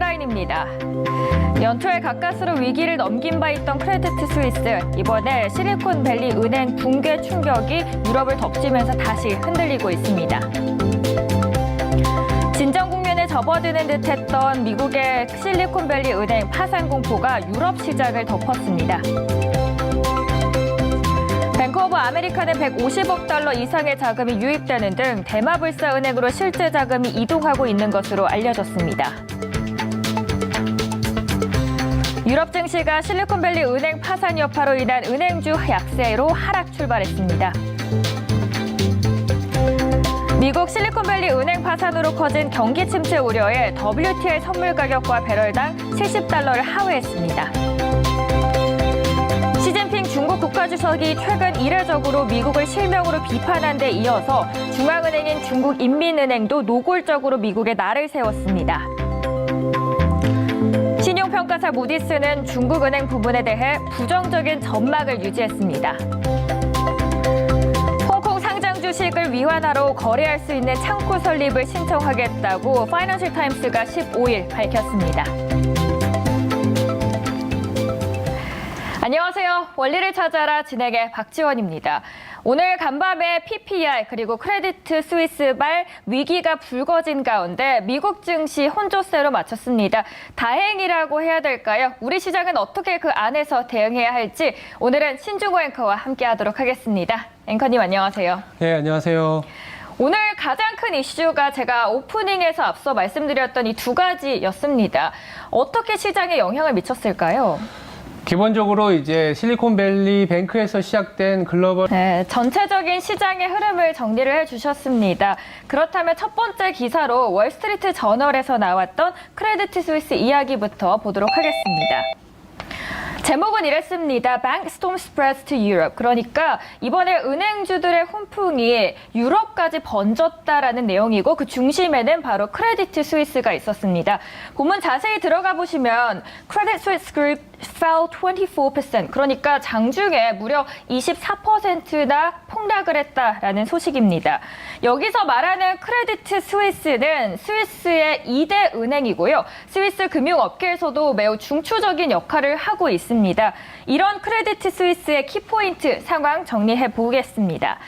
헤드라인입니다. 연초에 가까스로 위기를 넘긴 바 있던 크레디트 스위스. 이번에 실리콘밸리 은행 붕괴 충격이 유럽을 덮치면서 다시 흔들리고 있습니다. 진정 국면에 접어드는 듯했던 미국의 실리콘밸리 은행 파산 공포가 유럽 시장을 덮었습니다. 뱅크 오브 아메리카는 150억 달러 이상의 자금이 유입되는 등 대마불사 은행으로 실제 자금이 이동하고 있는 것으로 알려졌습니다. 유럽 증시가 실리콘밸리 은행 파산 여파로 인한 은행주 약세로 하락 출발했습니다. 미국 실리콘밸리 은행 파산으로 커진 경기 침체 우려에 WTI 선물 가격과 배럴당 70달러를 하회했습니다. 시진핑 중국 국가주석이 최근 이례적으로 미국을 실명으로 비판한 데 이어서 중앙은행인 중국인민은행도 노골적으로 미국에 날을 세웠습니다. 신용평가사 무디스는 중국은행 부분에 대해 부정적인 전망을 유지했습니다. 홍콩 상장 주식을 위환하러 거래할 수 있는 창구 설립을 신청하겠다고 파이낸셜 타임스가 15일 밝혔습니다. 안녕하세요. 원리를 찾아라 진행의 박지원입니다. 오늘 간밤에 PPI 그리고 크레디트 스위스발 위기가 불거진 가운데 미국 증시 혼조세로 마쳤습니다. 다행이라고 해야 될까요? 우리 시장은 어떻게 그 안에서 대응해야 할지 오늘은 신중호 앵커와 함께하도록 하겠습니다. 앵커님 안녕하세요. 네, 안녕하세요. 오늘 가장 큰 이슈가 제가 오프닝에서 앞서 말씀드렸던 이 두 가지였습니다. 어떻게 시장에 영향을 미쳤을까요? 기본적으로 이제 실리콘밸리 뱅크에서 시작된 글로벌 전체적인 시장의 흐름을 정리를 해주셨습니다. 그렇다면 첫 번째 기사로 월스트리트 저널에서 나왔던 크레디트 스위스 이야기부터 보도록 하겠습니다. 제목은 이랬습니다. Bank storm spreads to Europe. 그러니까 이번에 은행주들의 훈풍이 유럽까지 번졌다라는 내용이고 그 중심에는 바로 크레디트 스위스가 있었습니다. 본문 자세히 들어가 보시면 Credit Suisse Group fell 24%. 그러니까 장중에 무려 24%나 폭락을 했다라는 소식입니다. 여기서 말하는 크레디트 스위스는 스위스의 2대 은행이고요. 스위스 금융업계에서도 매우 중추적인 역할을 하고 있습니다. 이런 크레디트 스위스의 키포인트 상황 정리해 보겠습니다.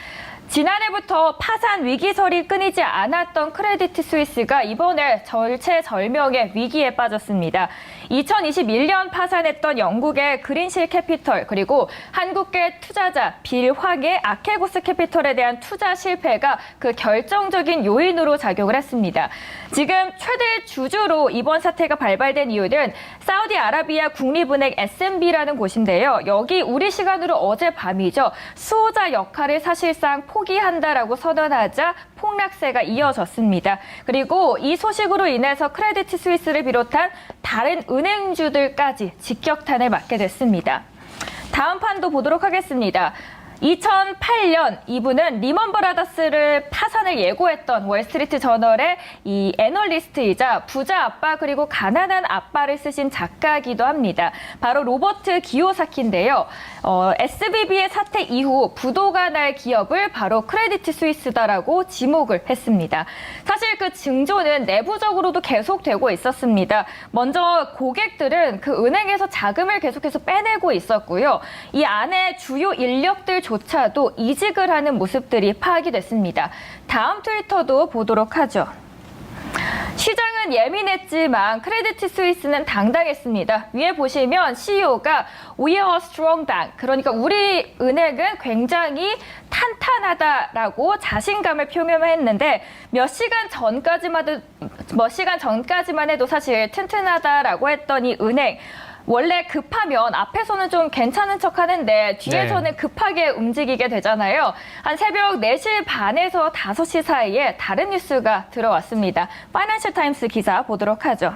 지난해부터 파산 위기설이 끊이지 않았던 크레디트 스위스가 이번에 절체절명의 위기에 빠졌습니다. 2021년 파산했던 영국의 그린실 캐피털 그리고 한국계 투자자 빌 황의 아케고스 캐피털에 대한 투자 실패가 그 결정적인 요인으로 작용을 했습니다. 지금 최대 주주로 이번 사태가 발발된 이유는 사우디아라비아 국립은행 SMB라는 곳인데요. 여기 우리 시간으로 어젯밤이죠. 수호자 역할을 사실상 포기한다라고 선언하자 폭락세가 이어졌습니다. 그리고 이 소식으로 인해서 크레디트 스위스를 비롯한 다른 은행주들까지 직격탄을 맞게 됐습니다. 다음 판도 보도록 하겠습니다. 2008년 이분은 리먼 브라더스를 파산을 예고했던 월스트리트 저널의 이 애널리스트이자 부자 아빠 그리고 가난한 아빠를 쓰신 작가이기도 합니다. 바로 로버트 기요사키인데요. SVB의 사태 이후 부도가 날 기업을 바로 크레디트 스위스다라고 지목을 했습니다. 사실 그 징조는 내부적으로도 계속되고 있었습니다. 먼저 고객들은 그 은행에서 자금을 계속해서 빼내고 있었고요. 이 안에 주요 인력들조차도 이직을 하는 모습들이 파악이 됐습니다. 다음 트위터도 보도록 하죠. 시장은 예민했지만 크레디트 스위스는 당당했습니다. 위에 보시면 CEO가 We are a strong bank. 그러니까 우리 은행은 굉장히 탄탄하다라고 자신감을 표명했는데 몇 시간 전까지만 해도 사실 튼튼하다라고 했던 이 은행. 원래 급하면 앞에서는 좀 괜찮은 척 하는데 뒤에서는 급하게 움직이게 되잖아요. 한 새벽 4시 반에서 5시 사이에 다른 뉴스가 들어왔습니다. 파이낸셜 타임스 기사 보도록 하죠.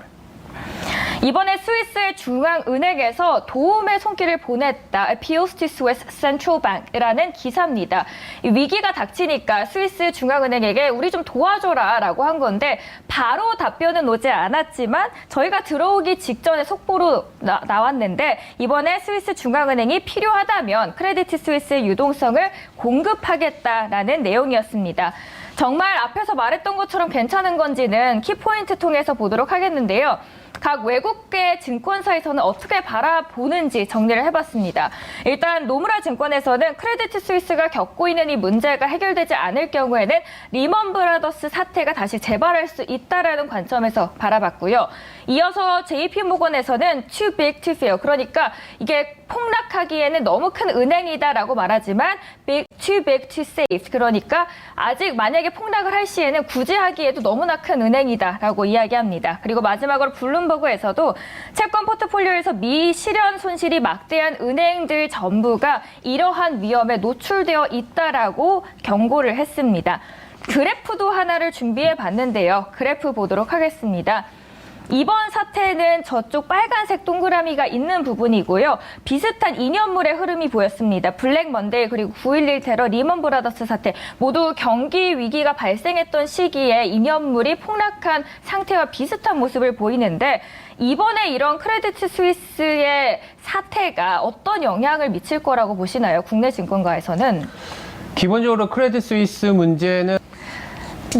이번에 스위스의 중앙은행에서 도움의 손길을 보냈다. Appeals to Swiss Central Bank라는 기사입니다. 위기가 닥치니까 스위스 중앙은행에게 우리 좀 도와줘라 라고 한 건데 바로 답변은 오지 않았지만 저희가 들어오기 직전에 속보로 나왔는데 이번에 스위스 중앙은행이 필요하다면 크레디트 스위스의 유동성을 공급하겠다라는 내용이었습니다. 정말 앞에서 말했던 것처럼 괜찮은 건지는 키포인트 통해서 보도록 하겠는데요. 각 외국계 증권사에서는 어떻게 바라보는지 정리를 해봤습니다. 일단 노무라 증권에서는 크레디트 스위스가 겪고 있는 이 문제가 해결되지 않을 경우에는 리먼 브라더스 사태가 다시 재발할 수 있다라는 관점에서 바라봤고요. 이어서 JP 모건에서는 too big to fail, 그러니까 이게 폭락하기에는 너무 큰 은행이다라고 말하지만 too big to save, 그러니까 아직 만약에 폭락을 할 시에는 굳이 하기에도 너무나 큰 은행이다라고 이야기합니다. 그리고 마지막으로 블룸버그에서도 채권 포트폴리오에서 미실현 손실이 막대한 은행들 전부가 이러한 위험에 노출되어 있다라고 경고를 했습니다. 그래프도 하나를 준비해 봤는데요. 그래프 보도록 하겠습니다. 이번 사태는 저쪽 빨간색 동그라미가 있는 부분이고요. 비슷한 이념물의 흐름이 보였습니다. 블랙 먼데이 그리고 9.11 테러, 리먼 브라더스 사태 모두 경기 위기가 발생했던 시기에 이념물이 폭락한 상태와 비슷한 모습을 보이는데 이번에 이런 크레디트 스위스의 사태가 어떤 영향을 미칠 거라고 보시나요? 국내 증권가에서는? 기본적으로 크레딧 스위스 문제는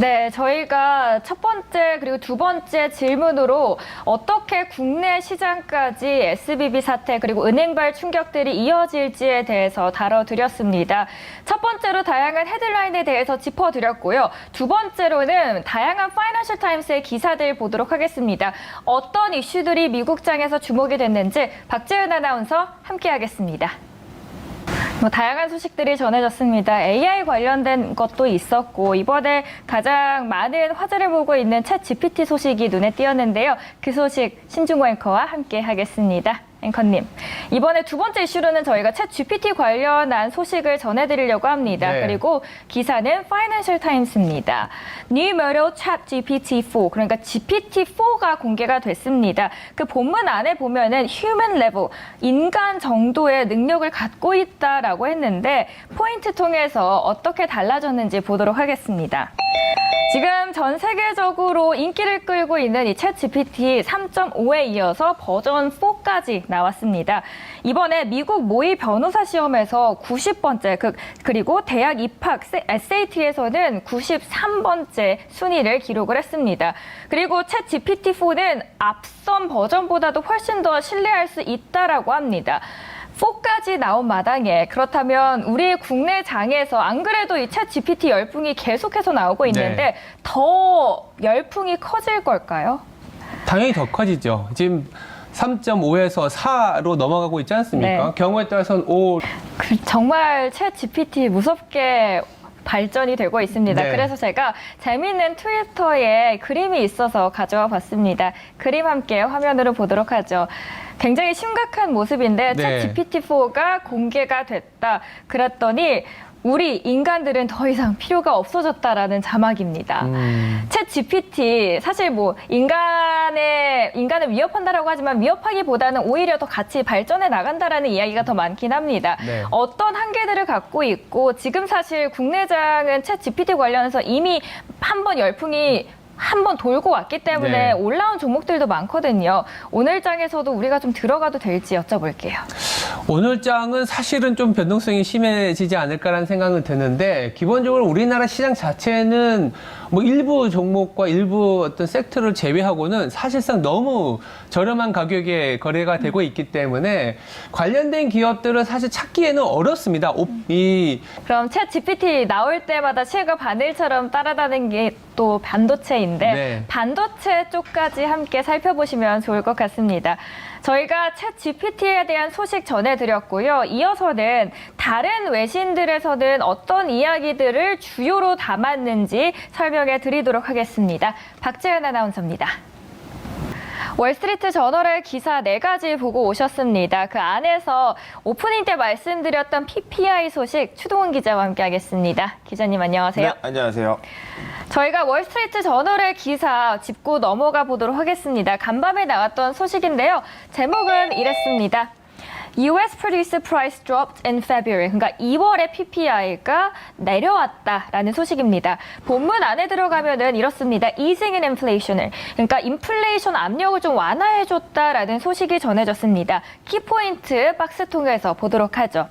네, 저희가 첫 번째 그리고 두 번째 질문으로 어떻게 국내 시장까지 SVB 사태 그리고 은행발 충격들이 이어질지에 대해서 다뤄드렸습니다. 첫 번째로 다양한 헤드라인에 대해서 짚어드렸고요. 두 번째로는 다양한 파이낸셜 타임스의 기사들 보도록 하겠습니다. 어떤 이슈들이 미국장에서 주목이 됐는지 박재은 아나운서 함께하겠습니다. 다양한 소식들이 전해졌습니다. AI 관련된 것도 있었고 이번에 가장 많은 화제를 보고 있는 챗 GPT 소식이 눈에 띄었는데요. 그 소식 신중호 앵커와 함께 하겠습니다. 앵커님, 이번에 두 번째 이슈로는 저희가 챗 GPT 관련한 소식을 전해드리려고 합니다. 네. 그리고 기사는 파이낸셜 타임스입니다. New Model Chat GPT-4, 그러니까 GPT-4가 공개가 됐습니다. 그 본문 안에 보면은 Human Level, 인간 정도의 능력을 갖고 있다라고 했는데 포인트 통해서 어떻게 달라졌는지 보도록 하겠습니다. 지금 전 세계적으로 인기를 끌고 있는 이 챗 GPT 3.5에 이어서 버전 4까지 나왔습니다. 이번에 미국 모의 변호사 시험에서 90번째, 그리고 대학 입학 SAT에서는 93번째 순위를 기록을 했습니다. 그리고 챗 GPT-4는 앞선 버전보다도 훨씬 더 신뢰할 수 있다라고 합니다. 4까지 나온 마당에 그렇다면 우리 국내 장에서 안 그래도 이 챗 GPT 열풍이 계속해서 나오고 있는데 네. 더 열풍이 커질 걸까요? 당연히 더 커지죠. 지금 3.5에서 4로 넘어가고 있지 않습니까? 네. 경우에 따라서는 5. 정말 챗 GPT 무섭게 발전이 되고 있습니다. 네. 그래서 제가 재미있는 트위터에 그림이 있어서 가져와 봤습니다. 그림 함께 화면으로 보도록 하죠. 굉장히 심각한 모습인데 네. 챗 GPT-4가 공개가 됐다. 그랬더니 우리 인간들은 더 이상 필요가 없어졌다라는 자막입니다. 챗 GPT 사실 뭐 인간을 위협한다라고 하지만 위협하기보다는 오히려 더 같이 발전해 나간다라는 이야기가 더 많긴 합니다. 네. 어떤 한계들을 갖고 있고 지금 사실 국내장은 챗 GPT 관련해서 이미 한번 열풍이 한번 돌고 왔기 때문에 네. 올라온 종목들도 많거든요. 오늘 장에서도 우리가 좀 들어가도 될지 여쭤볼게요. 오늘 장은 사실은 좀 변동성이 심해지지 않을까라는 생각은 드는데 기본적으로 우리나라 시장 자체는 뭐 일부 종목과 일부 어떤 섹터를 제외하고는 사실상 너무 저렴한 가격에 거래가 되고 있기 때문에 관련된 기업들은 사실 찾기에는 어렵습니다. 그럼 챗 GPT 나올 때마다 실과 바늘처럼 따라다니는 게 또 반도체인데 네. 반도체 쪽까지 함께 살펴보시면 좋을 것 같습니다. 저희가 챗 GPT에 대한 소식 전해드렸고요. 이어서는 다른 외신들에서는 어떤 이야기들을 주요로 담았는지 설명해 드리도록 하겠습니다. 박재은 아나운서입니다. 월스트리트 저널의 기사 4가지 보고 오셨습니다. 그 안에서 오프닝 때 말씀드렸던 PPI 소식 추동훈 기자와 함께하겠습니다. 기자님 안녕하세요. 네, 안녕하세요. 저희가 월스트리트 저널의 기사 짚고 넘어가 보도록 하겠습니다. 간밤에 나왔던 소식인데요. 제목은 이랬습니다. US Producer Price dropped in February. 그러니까 2월에 PPI가 내려왔다라는 소식입니다. 본문 안에 들어가면은 이렇습니다. Easing in inflation을. 그러니까 인플레이션 압력을 좀 완화해줬다라는 소식이 전해졌습니다. 키포인트 박스 통해서 보도록 하죠.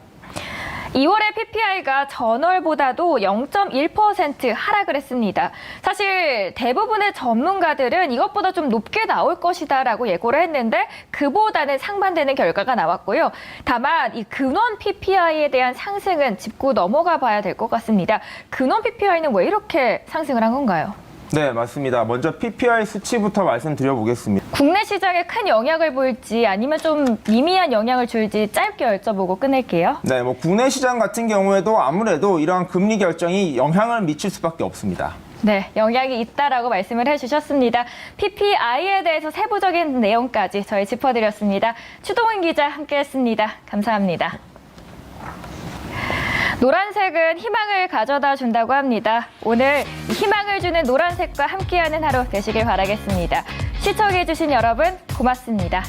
2월의 PPI가 전월보다도 0.1% 하락을 했습니다. 사실 대부분의 전문가들은 이것보다 좀 높게 나올 것이다라고 예고를 했는데 그보다는 상반되는 결과가 나왔고요. 다만 이 근원 PPI에 대한 상승은 짚고 넘어가 봐야 될 것 같습니다. 근원 PPI는 왜 이렇게 상승을 한 건가요? 네, 맞습니다. 먼저 PPI 수치부터 말씀드려보겠습니다. 국내 시장에 큰 영향을 보일지 아니면 좀 미미한 영향을 줄지 짧게 여쭤보고 끝낼게요. 네, 국내 시장 같은 경우에도 아무래도 이러한 금리 결정이 영향을 미칠 수밖에 없습니다. 네, 영향이 있다라고 말씀을 해주셨습니다. PPI에 대해서 세부적인 내용까지 저희 짚어드렸습니다. 추동훈 기자 함께했습니다. 감사합니다. 노란색은 희망을 가져다 준다고 합니다. 오늘 희망을 주는 노란색과 함께하는 하루 되시길 바라겠습니다. 시청해주신 여러분 고맙습니다.